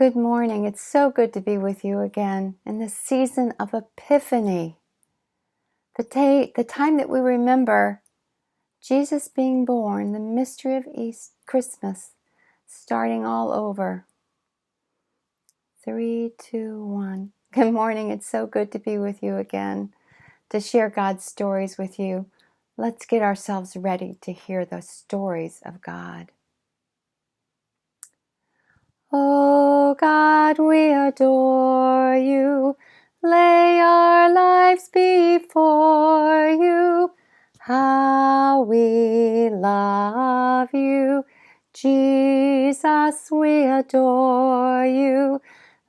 Good morning. It's so good to be with you again in this season of Epiphany. The time that we remember Jesus being born, the mystery of Christmas, starting all over. 3, 2, 1. Good morning. It's so good to be with you again, to share God's stories with you. Let's get ourselves ready to hear the stories of God. Oh God, we adore you. Lay our lives before you. How we love you. Jesus, we adore you.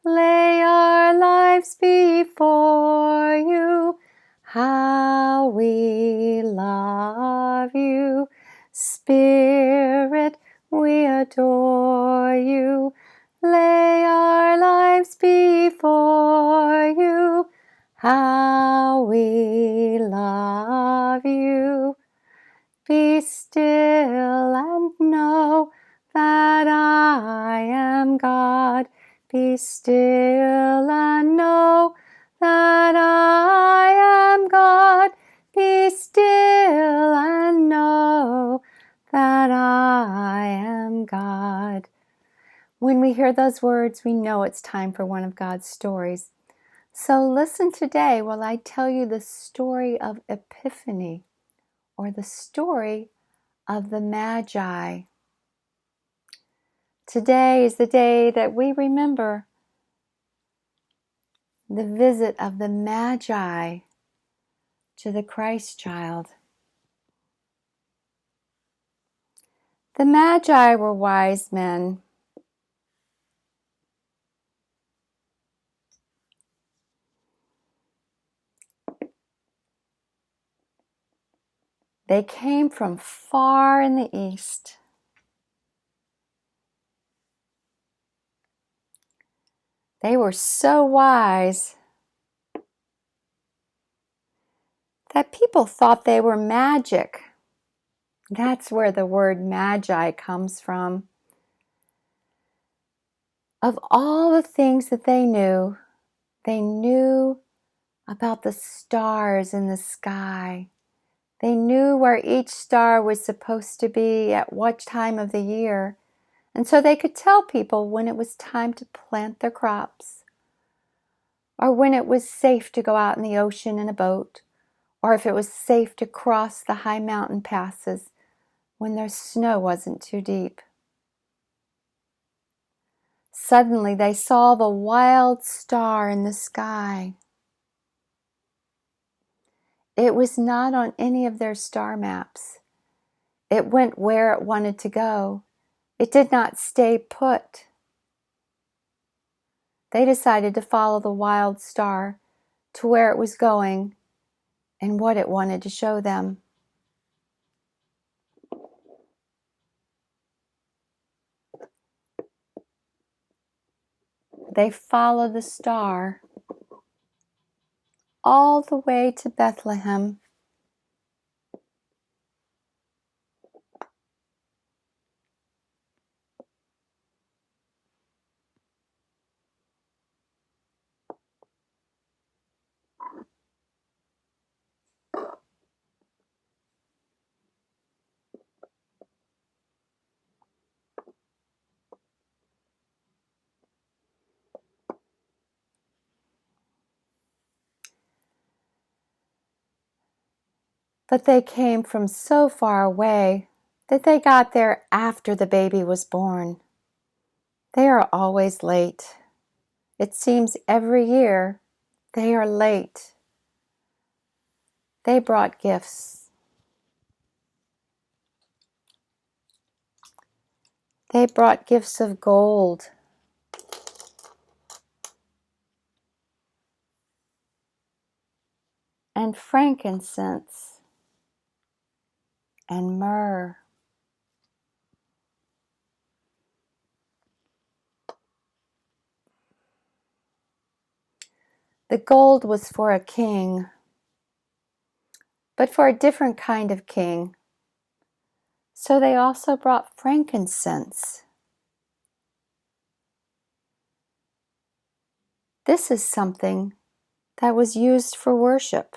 Lay our lives before you. How we love you. Spirit, we adore you. Lay our lives before you. How we love you. Be still and know that I am God. Be still and know that I am God. Be still and know that I am God. When we hear those words, we know it's time for one of God's stories. So listen today while I tell you the story of Epiphany, or the story of the Magi. Today is the day that we remember the visit of the Magi to the Christ child. The Magi were wise men. They came from far in the east. They were so wise that people thought they were magic. That's where the word magi comes from. Of all the things that they knew about the stars in the sky. They knew where each star was supposed to be at what time of the year. And so they could tell people when it was time to plant their crops, or when it was safe to go out in the ocean in a boat, or if it was safe to cross the high mountain passes when their snow wasn't too deep. Suddenly they saw the wild star in the sky. It was not on any of their star maps. It went where it wanted to go. It did not stay put. They decided to follow the wild star to where it was going and what it wanted to show them. They followed the star all the way to Bethlehem. But they came from so far away that they got there after the baby was born. They are always late. It seems every year they are late. They brought gifts. They brought gifts of gold and frankincense and myrrh. The gold was for a king, but for a different kind of king. So they also brought frankincense. This is something that was used for worship.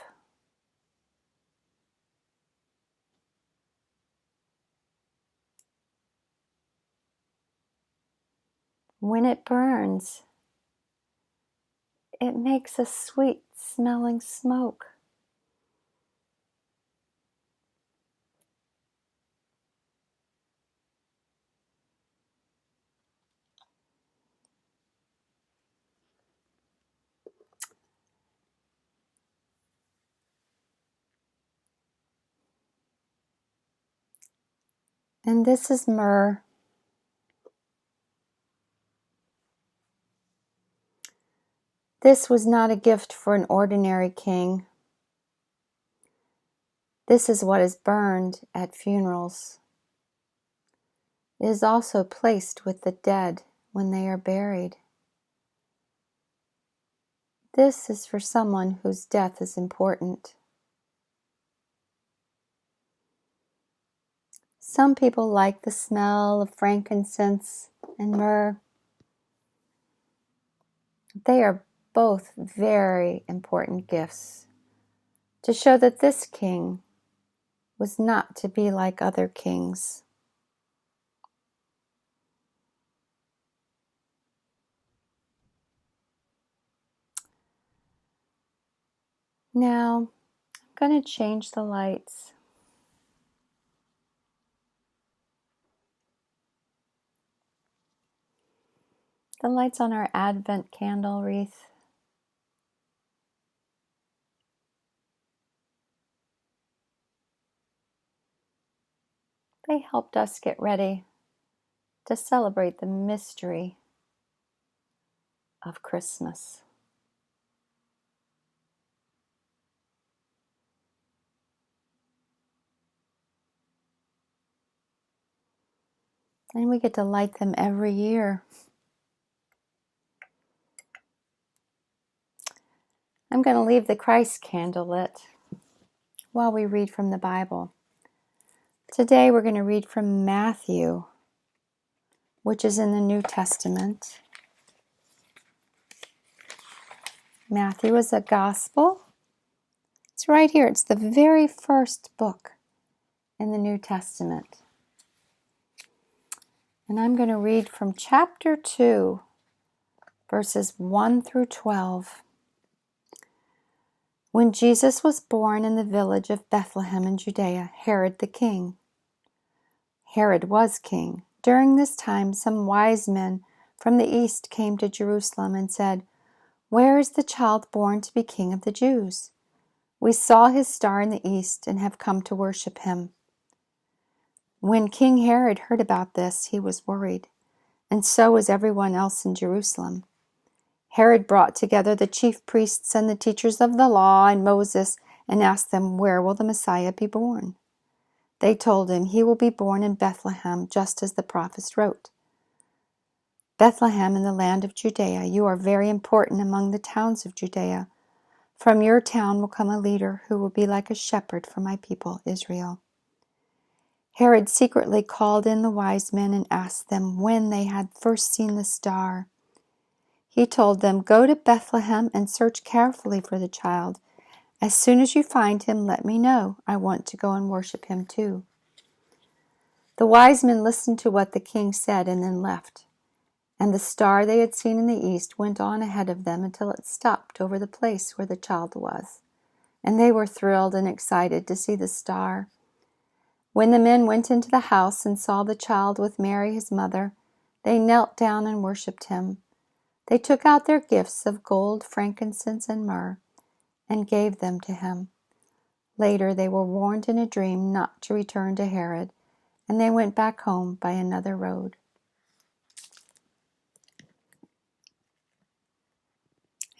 When it burns, it makes a sweet smelling smoke. And this is myrrh. This was not a gift for an ordinary king. This is what is burned at funerals. It is also placed with the dead when they are buried. This is for someone whose death is important. Some people like the smell of frankincense and myrrh. They are both very important gifts to show that this king was not to be like other kings. Now, I'm going to change the lights. The lights on our Advent candle wreath. They helped us get ready to celebrate the mystery of Christmas. And we get to light them every year. I'm going to leave the Christ candle lit while we read from the Bible. Today we're going to read from Matthew, which is in the New Testament. Matthew is a gospel. It's right here. It's the very first book in the New Testament. And I'm going to read from chapter 2, verses 1 through 12. When Jesus was born in the village of Bethlehem in Judea, Herod the king. Herod was king. During this time, some wise men from the east came to Jerusalem and said, "Where is the child born to be king of the Jews? We saw his star in the east and have come to worship him." When King Herod heard about this, he was worried, and so was everyone else in Jerusalem. Herod brought together the chief priests and the teachers of the law and Moses and asked them, "Where will the Messiah be born?" They told him, "He will be born in Bethlehem, just as the prophets wrote. Bethlehem in the land of Judea, you are very important among the towns of Judea. From your town will come a leader who will be like a shepherd for my people, Israel." Herod secretly called in the wise men and asked them when they had first seen the star. He told them, "Go to Bethlehem and search carefully for the child. As soon as you find him, let me know. I want to go and worship him too." The wise men listened to what the king said and then left. And the star they had seen in the east went on ahead of them until it stopped over the place where the child was. And they were thrilled and excited to see the star. When the men went into the house and saw the child with Mary his mother, they knelt down and worshipped him. They took out their gifts of gold, frankincense, and myrrh and gave them to him. Later they were warned in a dream not to return to Herod, and they went back home by another road.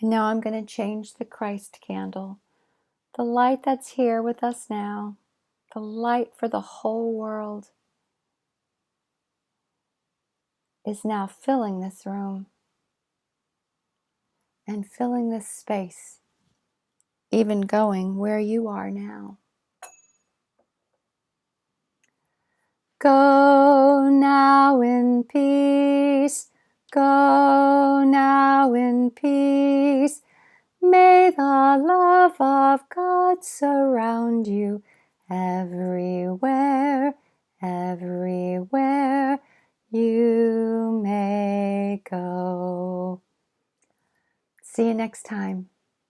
And now I'm going to change the Christ candle. The light that's here with us now, the light for the whole world, is now filling this room and filling this space, even going where you are now. Go now in peace. Go now now in peace. May the love of God surround you everywhere, everywhere you may go. See you next time.